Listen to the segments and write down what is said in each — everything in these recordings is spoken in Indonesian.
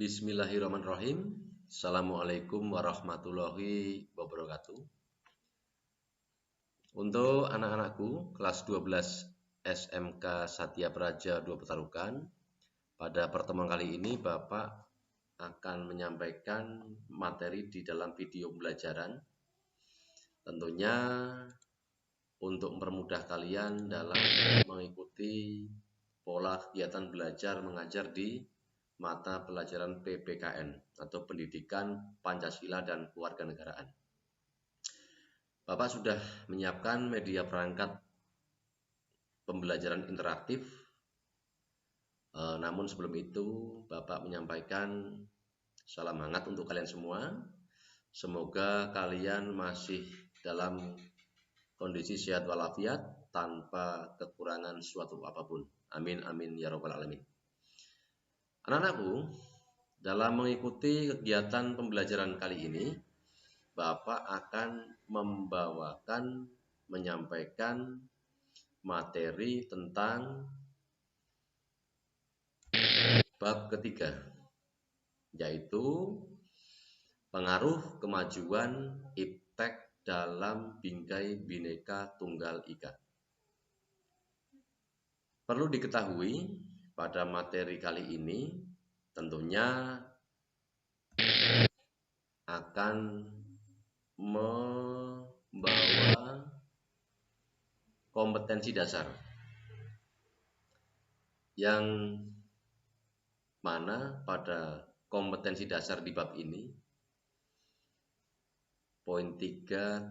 Bismillahirrahmanirrahim. Assalamualaikum warahmatullahi wabarakatuh. Untuk anak-anakku kelas 12 SMK Satya Praja 2 Petarukan, pada pertemuan kali ini Bapak akan menyampaikan materi di dalam video pembelajaran. Tentunya untuk mempermudah kalian dalam mengikuti pola kegiatan belajar mengajar di mata pelajaran PPKN atau Pendidikan Pancasila dan Kewarganegaraan. Bapak sudah menyiapkan media perangkat pembelajaran interaktif. Namun sebelum itu Bapak menyampaikan salam hangat untuk kalian semua. Semoga kalian masih dalam kondisi sehat walafiat tanpa kekurangan suatu apapun. Amin amin ya rabbal alamin. Anak-anakku, dalam mengikuti kegiatan pembelajaran kali ini, Bapak akan menyampaikan materi tentang bab ketiga, yaitu pengaruh kemajuan iptek dalam Bingkai Bhinneka Tunggal Ika. Perlu diketahui, pada materi kali ini tentunya akan membawa kompetensi dasar, yang mana pada kompetensi dasar di bab ini poin 3.24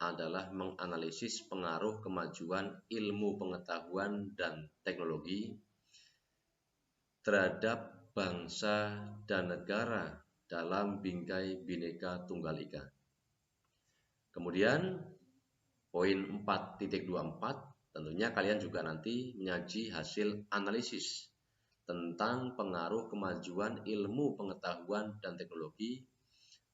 adalah menganalisis pengaruh kemajuan ilmu pengetahuan dan teknologi terhadap bangsa dan negara dalam Bingkai Bhinneka Tunggal Ika. Kemudian poin 4.24 tentunya kalian juga nanti menyaji hasil analisis tentang pengaruh kemajuan ilmu pengetahuan dan teknologi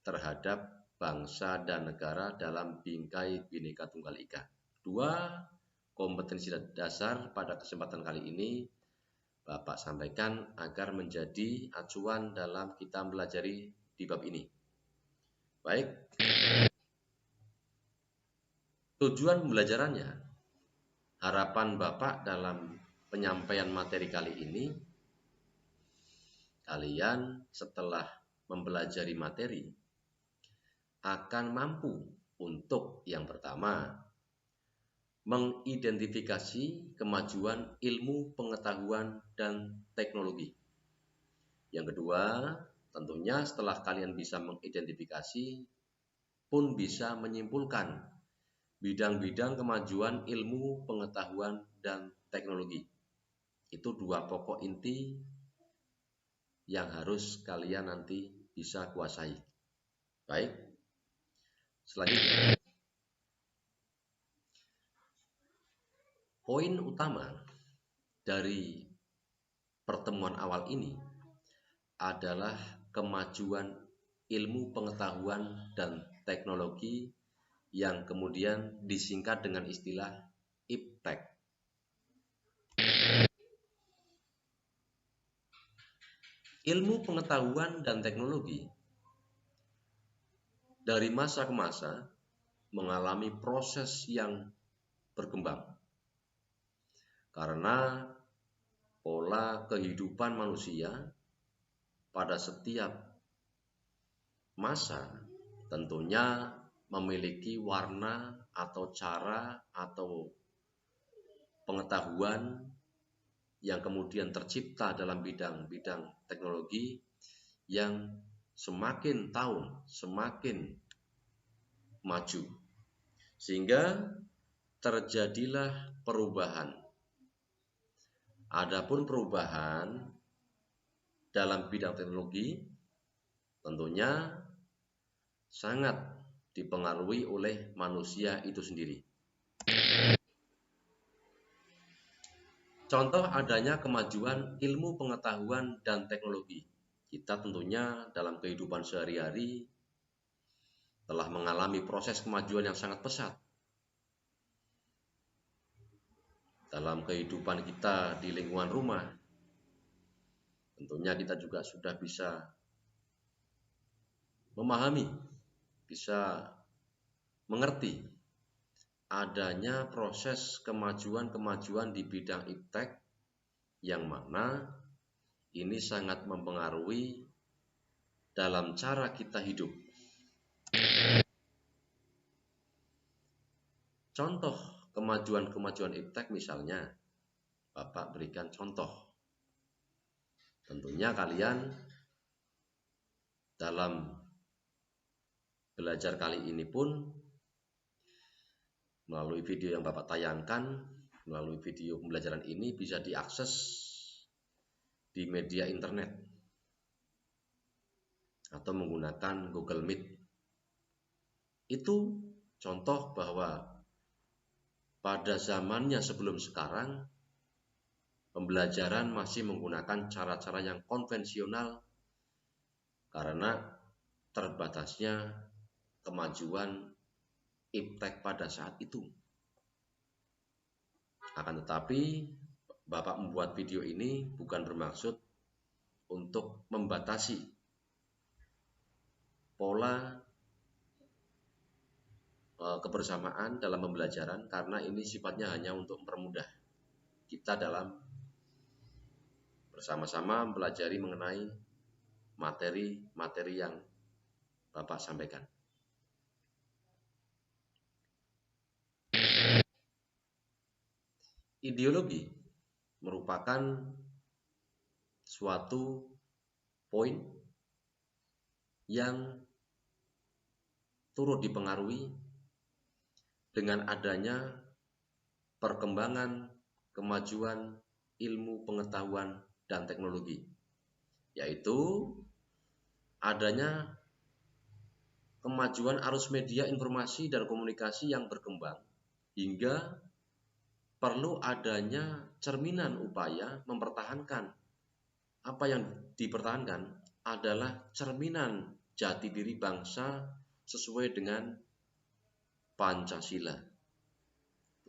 terhadap bangsa dan negara dalam Bingkai Bhinneka Tunggal Ika. Dua kompetensi dasar pada kesempatan kali ini Bapak sampaikan agar menjadi acuan dalam kita mempelajari di bab ini. Baik, tujuan pembelajarannya, harapan Bapak dalam penyampaian materi kali ini, kalian setelah mempelajari materi akan mampu untuk yang pertama, mengidentifikasi kemajuan ilmu pengetahuan dan teknologi. Yang kedua, tentunya setelah kalian bisa mengidentifikasi pun bisa menyimpulkan bidang-bidang kemajuan ilmu pengetahuan dan teknologi. Itu dua pokok inti yang harus kalian nanti bisa kuasai. Baik, selanjutnya, poin utama dari pertemuan awal ini adalah kemajuan ilmu pengetahuan dan teknologi yang kemudian disingkat dengan istilah iptek. Ilmu pengetahuan dan teknologi dari masa ke masa mengalami proses yang berkembang karena pola kehidupan manusia pada setiap masa tentunya memiliki warna atau cara atau pengetahuan yang kemudian tercipta dalam bidang-bidang teknologi yang semakin tahun semakin maju, sehingga terjadilah perubahan. Adapun perubahan dalam bidang teknologi tentunya sangat dipengaruhi oleh manusia itu sendiri. Contoh adanya kemajuan ilmu pengetahuan dan teknologi. Kita tentunya dalam kehidupan sehari-hari telah mengalami proses kemajuan yang sangat pesat. Dalam kehidupan kita di lingkungan rumah, Tentunya kita juga sudah bisa memahami, bisa mengerti adanya proses kemajuan-kemajuan di bidang iptek yang mana ini sangat mempengaruhi dalam cara kita hidup. Contoh kemajuan-kemajuan iptek misalnya, Bapak berikan contoh. Tentunya kalian dalam belajar kali ini pun melalui video yang Bapak tayangkan, melalui video pembelajaran ini bisa diakses di media internet atau menggunakan Google Meet. Itu contoh bahwa pada zamannya sebelum sekarang, pembelajaran masih menggunakan cara-cara yang konvensional karena terbatasnya kemajuan iptek pada saat itu. Akan tetapi, Bapak membuat video ini bukan bermaksud untuk membatasi pola kebersamaan dalam pembelajaran, karena ini sifatnya hanya untuk mempermudah kita dalam bersama-sama mempelajari mengenai materi-materi yang Bapak sampaikan. Ideologi merupakan suatu poin yang turut dipengaruhi dengan adanya perkembangan kemajuan ilmu pengetahuan dan teknologi, yaitu adanya kemajuan arus media informasi dan komunikasi yang berkembang hingga perlu adanya cerminan upaya mempertahankan. Apa yang dipertahankan adalah cerminan jati diri bangsa sesuai dengan Pancasila.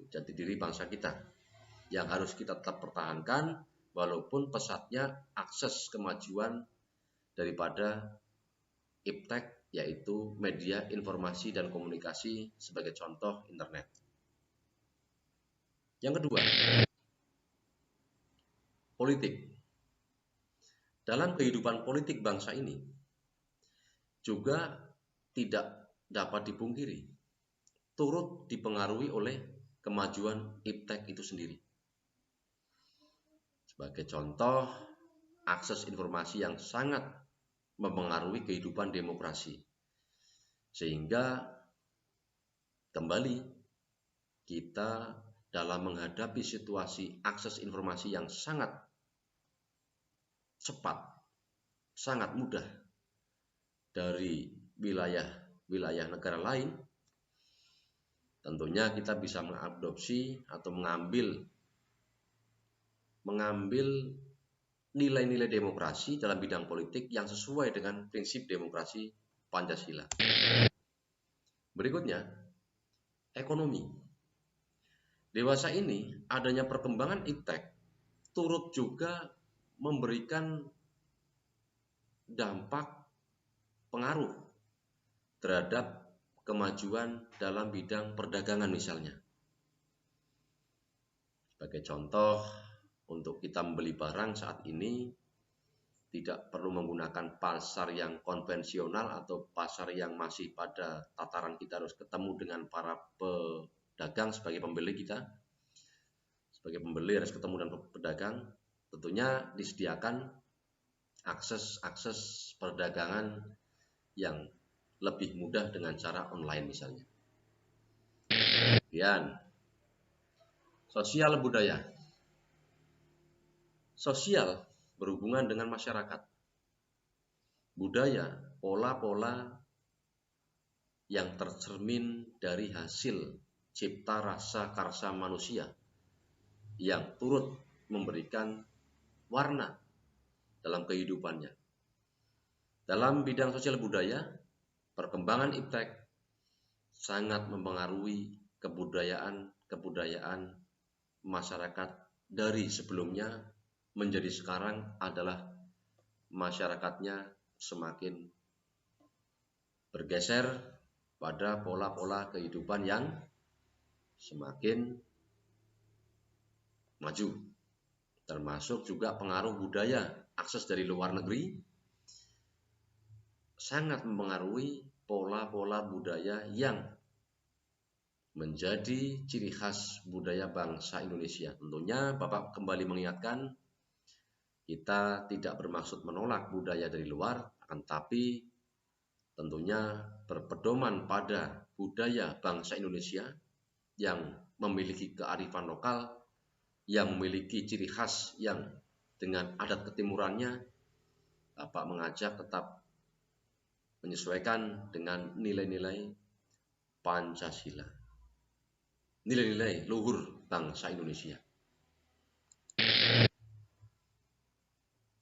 Jati diri bangsa kita yang harus kita tetap pertahankan walaupun pesatnya akses kemajuan daripada iptek, yaitu media informasi dan komunikasi sebagai contoh internet. Yang kedua, politik. Dalam kehidupan politik bangsa ini juga tidak dapat dipungkiri turut dipengaruhi oleh kemajuan iptek itu sendiri. Sebagai contoh, akses informasi yang sangat mempengaruhi kehidupan demokrasi. Sehingga kembali kita dalam menghadapi situasi akses informasi yang sangat cepat, sangat mudah dari wilayah negara lain, tentunya kita bisa mengadopsi atau mengambil nilai-nilai demokrasi dalam bidang politik yang sesuai dengan prinsip demokrasi Pancasila. Berikutnya, ekonomi. Dewasa ini adanya perkembangan iptek turut juga memberikan dampak pengaruh terhadap kemajuan dalam bidang perdagangan misalnya. Sebagai contoh, untuk kita membeli barang saat ini tidak perlu menggunakan pasar yang konvensional atau pasar yang masih pada tataran kita harus ketemu dengan para pedagang sebagai pembeli kita. Sebagai pembeli harus ketemu dengan pedagang, tentunya disediakan akses perdagangan yang lebih mudah dengan cara online misalnya. Kemudian, sosial budaya. Sosial berhubungan dengan masyarakat. Budaya, pola-pola yang tercermin dari hasil cipta rasa karsa manusia yang turut memberikan warna dalam kehidupannya. Dalam bidang sosial budaya, perkembangan iptek sangat mempengaruhi kebudayaan masyarakat dari sebelumnya menjadi sekarang adalah masyarakatnya semakin bergeser pada pola-pola kehidupan yang semakin maju, termasuk juga pengaruh budaya. Akses dari luar negeri sangat mempengaruhi pola-pola budaya yang menjadi ciri khas budaya bangsa Indonesia. Tentunya Bapak kembali mengingatkan, kita tidak bermaksud menolak budaya dari luar, akan tapi tentunya berpedoman pada budaya bangsa Indonesia yang memiliki kearifan lokal, yang memiliki ciri khas yang dengan adat ketimurannya. Bapak mengajak tetap menyesuaikan dengan nilai-nilai Pancasila, nilai-nilai luhur bangsa Indonesia.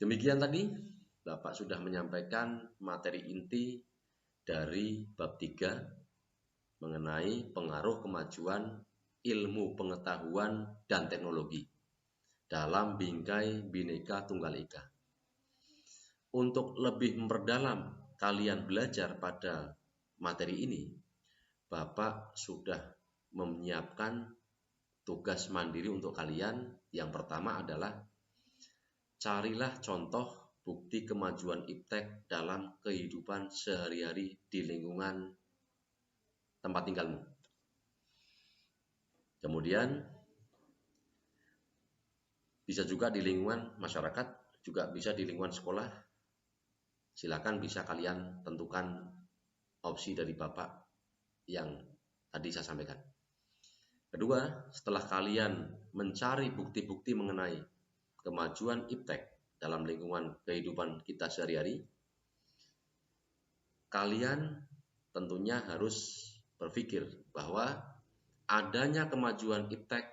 Demikian tadi Bapak sudah menyampaikan materi inti dari bab 3 mengenai pengaruh kemajuan ilmu pengetahuan dan teknologi dalam bingkai Bhinneka Tunggal Ika. Untuk lebih memperdalam kalian belajar pada materi ini, Bapak sudah menyiapkan tugas mandiri untuk kalian. Yang pertama adalah carilah contoh bukti kemajuan iptek dalam kehidupan sehari-hari di lingkungan tempat tinggalmu. Kemudian bisa juga di lingkungan masyarakat, juga bisa di lingkungan sekolah. Silakan bisa kalian tentukan opsi dari Bapak yang tadi saya sampaikan. Kedua, setelah kalian mencari bukti-bukti mengenai kemajuan iptek dalam lingkungan kehidupan kita sehari-hari, kalian tentunya harus berpikir bahwa adanya kemajuan iptek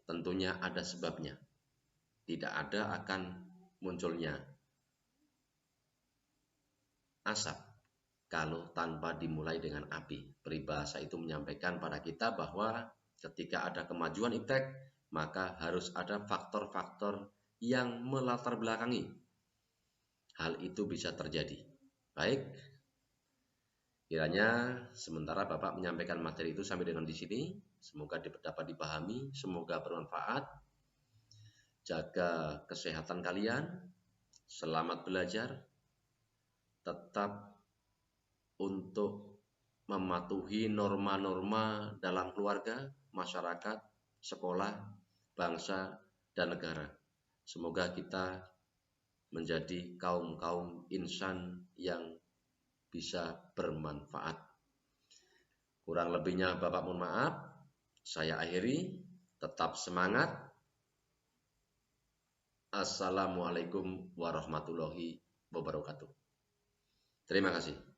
tentunya ada sebabnya. Tidak ada akan munculnya asap kalau tanpa dimulai dengan api. Peribahasa itu menyampaikan pada kita bahwa ketika ada kemajuan iptek, maka harus ada faktor-faktor yang melatar belakangi hal itu bisa terjadi. Baik, kiranya sementara Bapak menyampaikan materi itu sampai dengan di sini. Semoga dapat dipahami, semoga bermanfaat. Jaga kesehatan kalian, selamat belajar, tetap untuk mematuhi norma-norma dalam keluarga, masyarakat, sekolah, bangsa, dan negara. Semoga kita menjadi kaum-kaum insan yang bisa bermanfaat. Kurang lebihnya Bapak mohon maaf. Saya akhiri. Tetap semangat. Assalamualaikum warahmatullahi wabarakatuh. Terima kasih.